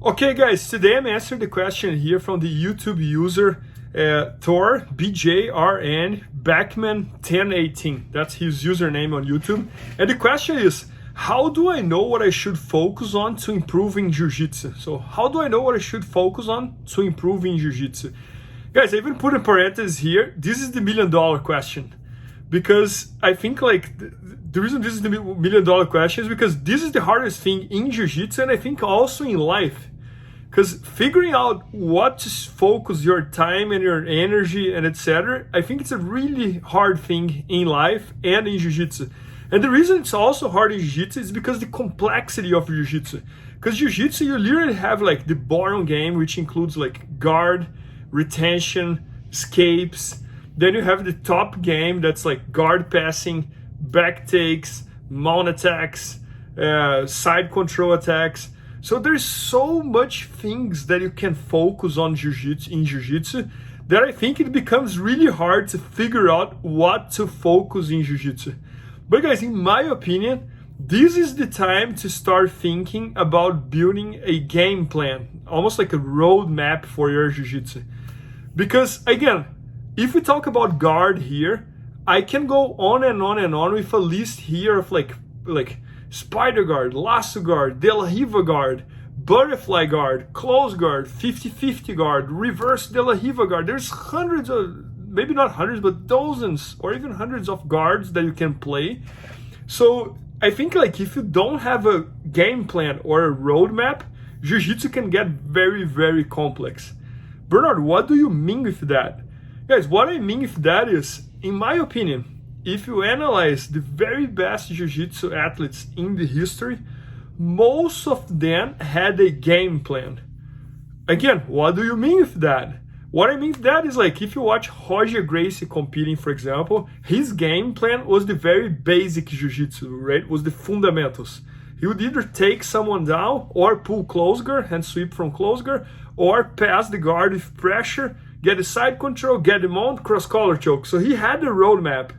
Okay guys, today I'm answering the question here from the YouTube user Thor BJRN Backman 1018. That's his username on YouTube. And the question is, how do I know what I should focus on to improve in Jiu-Jitsu? So how do I know what I should focus on to improve in Jiu-Jitsu? Guys, I even put in parentheses here, this is the $1 million question. Because I think like the reason this is the $1 million question is because this is the hardest thing in Jiu-Jitsu and I think also in life. Because figuring out what to focus your time and your energy and etc., I think it's a really hard thing in life and in Jiu-Jitsu. And the reason it's also hard in Jiu-Jitsu is because the complexity of Jiu-Jitsu. Because Jiu-Jitsu, you literally have like the bottom game, which includes like guard, retention, escapes. Then you have the top game that's like guard passing, back takes, mount attacks, side control attacks. So there's so much things that you can focus on in Jiu-Jitsu that I think it becomes really hard to figure out what to focus in Jiu-Jitsu. But guys, in my opinion, this is the time to start thinking about building a game plan, almost like a roadmap for your Jiu-Jitsu. Because again, if we talk about guard here, I can go on and on and on with a list here of like spider guard, lasso guard, de la riva guard, butterfly guard, close guard, 50-50 guard, reverse de la riva guard. There's hundreds of, maybe not hundreds, but dozens or even hundreds of guards that you can play. So I think like if you don't have a game plan or a roadmap, Jiu-Jitsu can get very, very complex. Bernard, what do you mean with that? Guys, what I mean with that is, in my opinion, if you analyze the very best Jiu-Jitsu athletes in the history, most of them had a game plan. Again, what do you mean with that? What I mean with that is like, if you watch Roger Gracie competing, for example, his game plan was the very basic Jiu-Jitsu, right? Was the fundamentals. He would either take someone down or pull close guard and sweep from close guard, or pass the guard with pressure, get the side control, get the mount, cross collar choke. So he had a roadmap.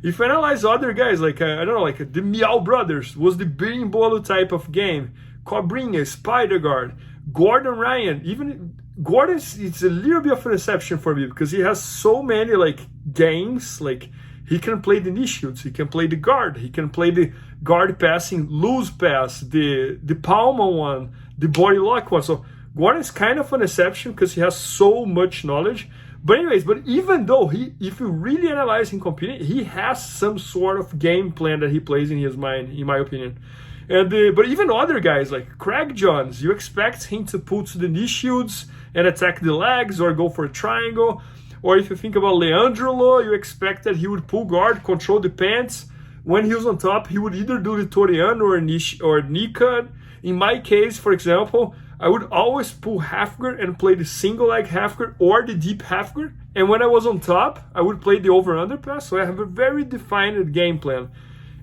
If you analyze other guys, like, I don't know, like the Meow Brothers was the berimbolo type of game. Cobrinha, Spider Guard, Gordon Ryan, even Gordon, it's a little bit of an exception for me because he has so many like games, like he can play the knee shoots, he can play the guard, he can play the guard passing, loose pass, the palm on one, the body lock one. So Gordon is kind of an exception because he has so much knowledge. But anyways, but even though if you really analyze him competing, he has some sort of game plan that he plays in his mind, in my opinion. And but even other guys like Craig Johns, you expect him to pull to the knee shields and attack the legs or go for a triangle. Or if you think about Leandro Lo, you expect that he would pull guard, control the pants. When he was on top, he would either do the Toriano or knee cut. In my case, for example, I would always pull half guard and play the single leg half guard or the deep half guard. And when I was on top, I would play the over-under pass. So I have a very defined game plan.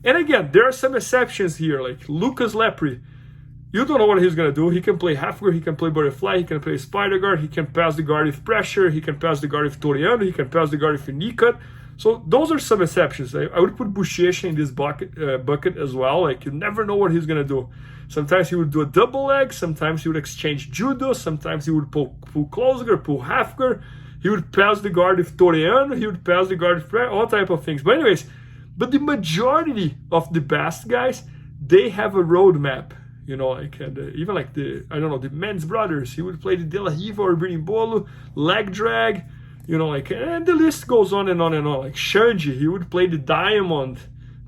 And again, there are some exceptions here, like Lucas Lepre. You don't know what he's going to do. He can play half guard, he can play butterfly, he can play spider guard, he can pass the guard with pressure, he can pass the guard with Toriano, he can pass the guard with a knee cut. So those are some exceptions. I would put Buchecha in this bucket as well. Like you never know what he's going to do. Sometimes he would do a double leg, sometimes he would exchange judo, sometimes he would pull close guard, pull half guard, he would pass the guard with Toriano, he would pass the guard with pressure, all type of things. But anyways, but the majority of the best guys, they have a roadmap. You know, like even like the Men's Brothers, he would play the De La Riva or berimbolo, leg drag, you know, like, and the list goes on and on and on. Like Shanji, he would play the diamond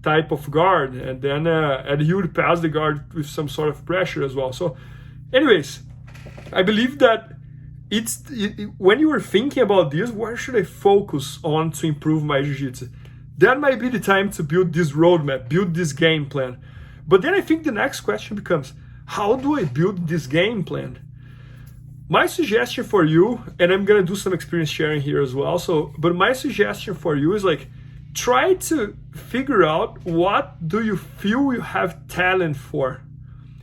type of guard, and then and he would pass the guard with some sort of pressure as well. So anyways, I believe that when you were thinking about this, where should I focus on to improve my Jiu-Jitsu? That might be the time to build this roadmap, build this game plan. But then I think the next question becomes, how do I build this game plan? My suggestion for you, and I'm gonna do some experience sharing here as well, but my suggestion for you is like, try to figure out what do you feel you have talent for.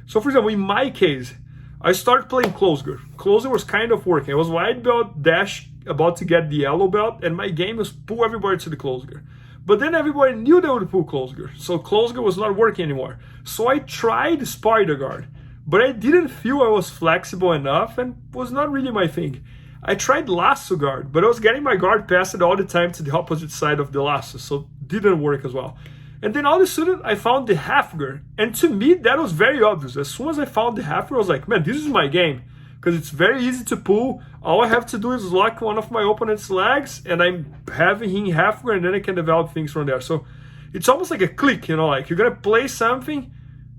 So for example, in my case, I started playing close guard. Close guard was kind of working. I was white belt, dash, about to get the yellow belt, and my game was pull everybody to the close guard. But then everybody knew they would pull close guard, so close guard was not working anymore. So I tried spider guard, but I didn't feel I was flexible enough and was not really my thing. I tried lasso guard, but I was getting my guard passed all the time to the opposite side of the lasso, so didn't work as well. And then all of a sudden I found the half guard, and to me that was very obvious. As soon as I found the half guard, I was like, man, this is my game, because it's very easy to pull. All I have to do is lock one of my opponent's legs and I'm having him half guard, and then I can develop things from there. So it's almost like a click, you know, like you're gonna play something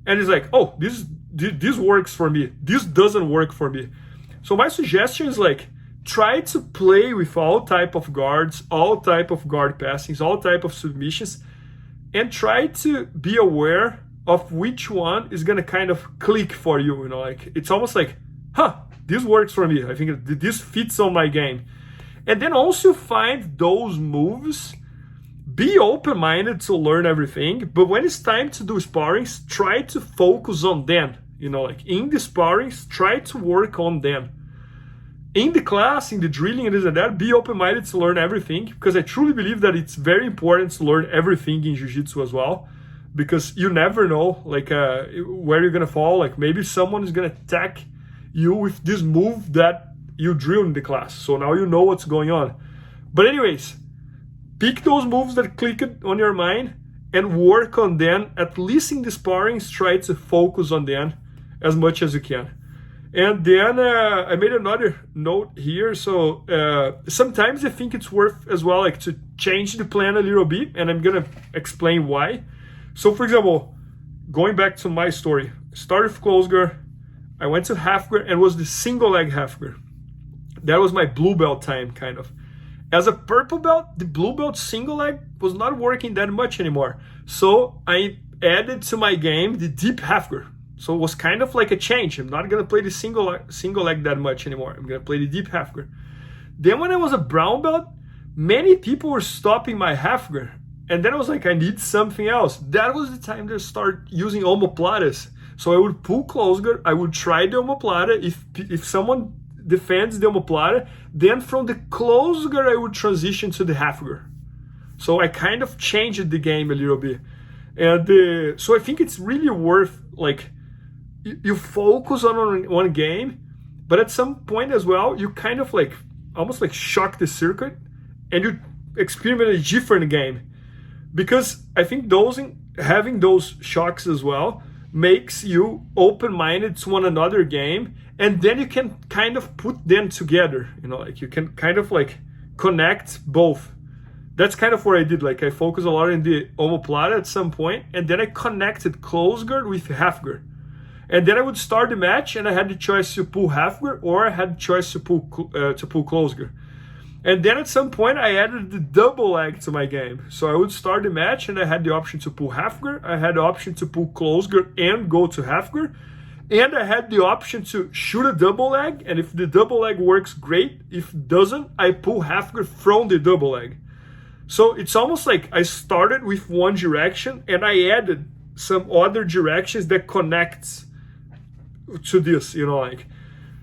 and it's like, oh, this works for me, this doesn't work for me. So my suggestion is like, try to play with all type of guards, all type of guard passings, all type of submissions, and try to be aware of which one is gonna kind of click for you, you know, like it's almost like, huh, this works for me, I think this fits on my game. And then also find those moves, be open-minded to learn everything, but when it's time to do sparrings, try to focus on them, you know, like in the sparrings, try to work on them. In the class, in the drilling and this and that, be open-minded to learn everything, because I truly believe that it's very important to learn everything in Jiu-Jitsu as well, because you never know like where you're gonna fall. Like maybe someone is gonna attack you with this move that you drill in the class, so now you know what's going on. But anyways, pick those moves that click on your mind and work on them. At least in the sparrings, try to focus on them as much as you can. And then I made another note here. So sometimes I think it's worth as well like to change the plan a little bit, and I'm gonna explain why. So for example, going back to my story, started with close guard, I went to half guard and was the single leg half guard. That was my blue belt time, kind of. As a purple belt, the blue belt single leg was not working that much anymore. So I added to my game the deep half guard. So it was kind of like a change. I'm not going to play the single leg that much anymore. I'm going to play the deep half guard. Then when I was a brown belt, many people were stopping my half guard. And then I was like, I need something else. That was the time to start using omoplatas. So I would pull close guard. I would try the omoplata. If someone defends the omoplata, then from the close guard, I would transition to the half guard. So I kind of changed the game a little bit. And so I think it's really worth like, you focus on one game, but at some point as well, you kind of like almost like shock the circuit and you experiment a different game, because I think having those shocks as well makes you open-minded to another game, and then you can kind of put them together, you know, like you can kind of like connect both. That's kind of what I did. Like I focused a lot in the omoplata at some point, and then I connected close guard with half guard. And then I would start the match, and I had the choice to pull half guard, or I had the choice to pull close guard. And then at some point, I added the double leg to my game. So I would start the match, and I had the option to pull half guard. I had the option to pull close guard and go to half guard. And I had the option to shoot a double leg. And if the double leg works, great. If it doesn't, I pull half guard from the double leg. So it's almost like I started with one direction, and I added some other directions that connects to this, you know, like.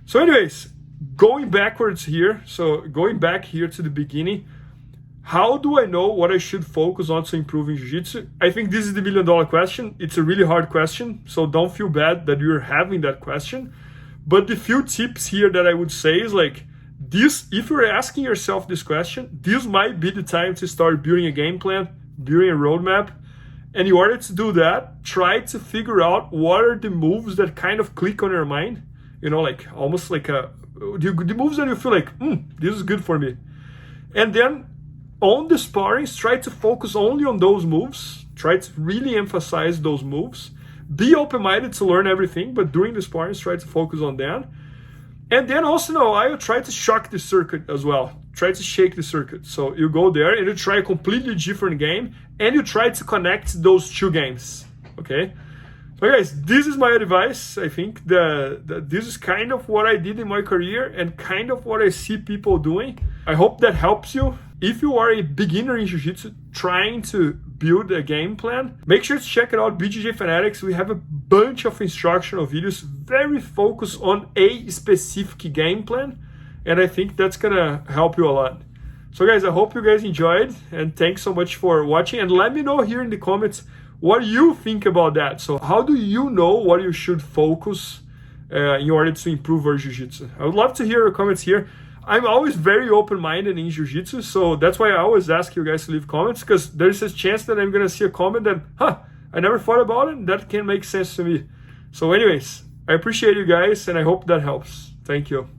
So anyways, going backwards here, so going back here to the beginning, how do I know what I should focus on to improve in Jiu-Jitsu? I think this is the $1 million question. It's a really hard question, so don't feel bad that you're having that question. But the few tips here that I would say is like this: if you're asking yourself this question, this might be the time to start building a game plan, building a roadmap. And in order to do that, try to figure out what are the moves that kind of click on your mind. You know, like almost like the moves that you feel like, this is good for me. And then on the sparrings, try to focus only on those moves. Try to really emphasize those moves. Be open-minded to learn everything, but during the sparrings, try to focus on them. And then also now I will try to shock the circuit as well. Try to shake the circuit. So you go there and you try a completely different game, and you try to connect those two games. Okay? So guys, this is my advice. I think that this is kind of what I did in my career and kind of what I see people doing. I hope that helps you. If you are a beginner in Jiu-Jitsu trying to build a game plan, make sure to check it out, BJJ Fanatics. We have a bunch of instructional videos very focused on a specific game plan, and I think that's gonna help you a lot. So guys, I hope you guys enjoyed, and thanks so much for watching, and let me know here in the comments what you think about that. So how do you know what you should focus in order to improve our jiu-jitsu? I would love to hear your comments here. I'm always very open-minded in jiu-jitsu, so that's why I always ask you guys to leave comments, because there's a chance that I'm gonna see a comment that, I never thought about it, and that can make sense to me. So anyways, I appreciate you guys, and I hope that helps. Thank you.